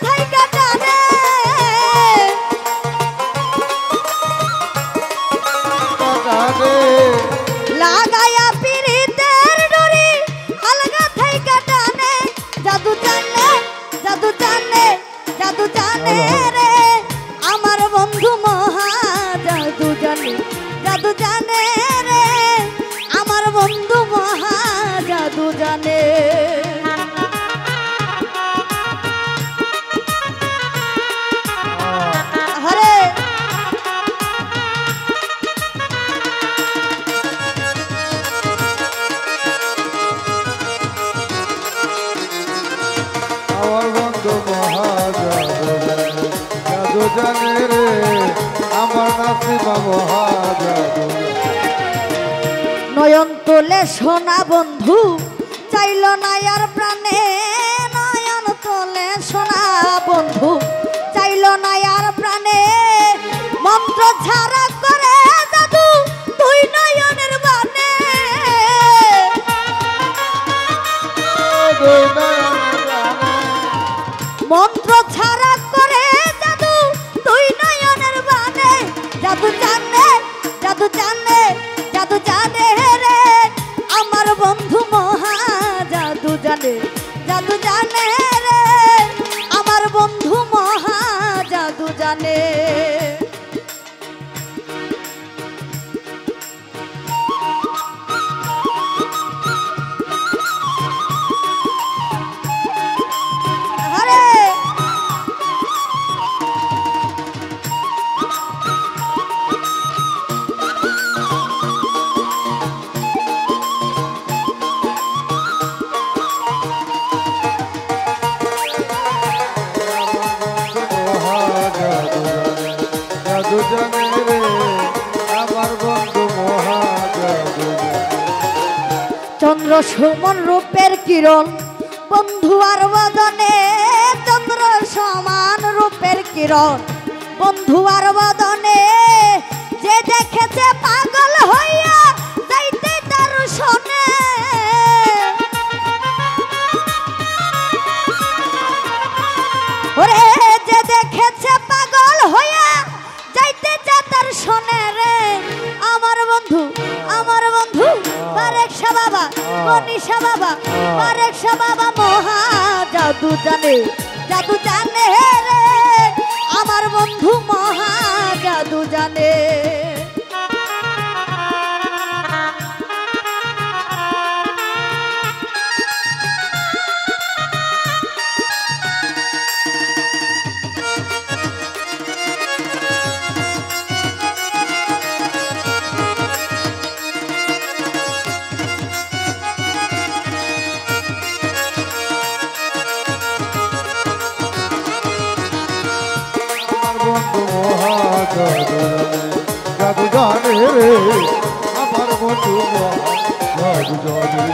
থাইকা টানে লাগায়া পিরিতের ডরি আলগা থাইকা টানে জাদু জানে জাদু জানে জাদু জানে রে আমার বন্ধু মহা জাদু জানে জাদু জানে রে আমার বন্ধু মহা জাদু জানে হরে আমার বন্ধু মহা জাদু জানে রে আমার নাসিবা মহা জাদু নয়ন তোলে সোনা বন্ধু চাইল না আর প্রাণে নয়ন তোলে সোনা বন্ধু চাইল না আর প্রাণে মন্ত্র ছাড়া করে জাদু তুই নয়নের বানে মন্ত্র ছাড়া করে জাদু তুই নয়নের বানে জাদু জানে জাদু জানে জাদু জানে রে আমার বন্ধু মহা জাদু জানে জাদু জানে রে আমার বন্ধু মহা জাদু জানে হরে জাদু জানে রে আমার বন্ধু মহা জাদু চন্দ্র সুমন রূপের কিরণ বন্ধু আর বদনে চন্দ্র সমান রূপের কিরণ বন্ধু আর বদনে যে দেখেছে পাগল হইয়া যাইতে তার শোনে ওরে যে দেখেছে পাগল হইয়া যাইতে যা তার শোনে রে আমার বন্ধু বারেক শাহ বাবা মনীষা বাবা বারেক শাহ বাবা মহা জাদু জানে রে আমার বন্ধু মহা জাদু জানে বন্ধু মহা জাদু জানে রে আমার বন্ধু মহা জাদু জানে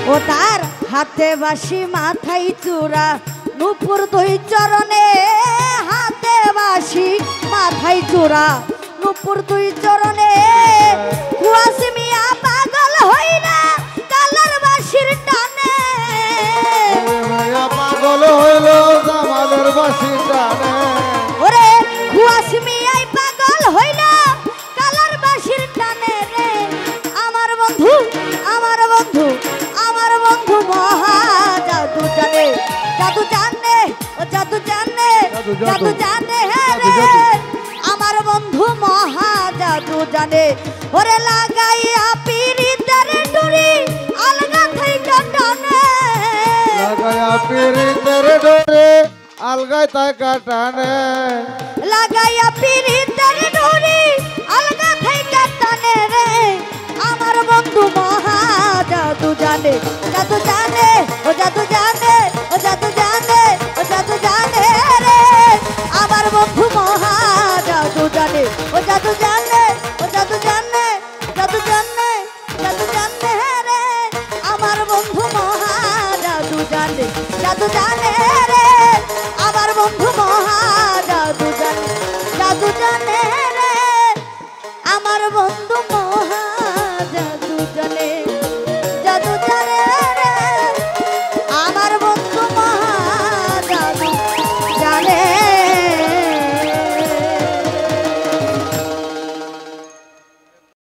ও তার হাতে বাঁশি মাথায় চূড়া নূপুর দুই চরণে হাতে বাঁশি মাথায় চূড়া নূপুর দুই চরণে কুয়াশি মিয়া পাগল হইলা কালার বাঁশির টানে পাগল হইল জামালের বাঁশি টানে ওরে কুয়াশি মিয়াই পাগল হইলা কালার বাঁশির টানে রে আমার বন্ধু মহা জাদু জানে ও জাদু জানে রে আমার বন্ধু মহা জাদু জানে ওরে লাগাইয়া পিরিতের ডুরি আলগা থাইকা টানে লাগায়া পিরিতের ডোরে আলগায় থাইকা টানে লাগাইয়া পিরিতের ডুরি আলগা থাইকা টানে রে আমার বন্ধু মহা জাদু জানে ও জাদু জানে রে আমার বন্ধু মহা জাদু জানে ও জাদু জানে রে আমার বন্ধু মহা জাদু জানে রে আমার বন্ধু মহা জাদু জানে রে আমার বন্ধু মহা জাদু জানে রে আমার বন্ধু মহা জাদু রে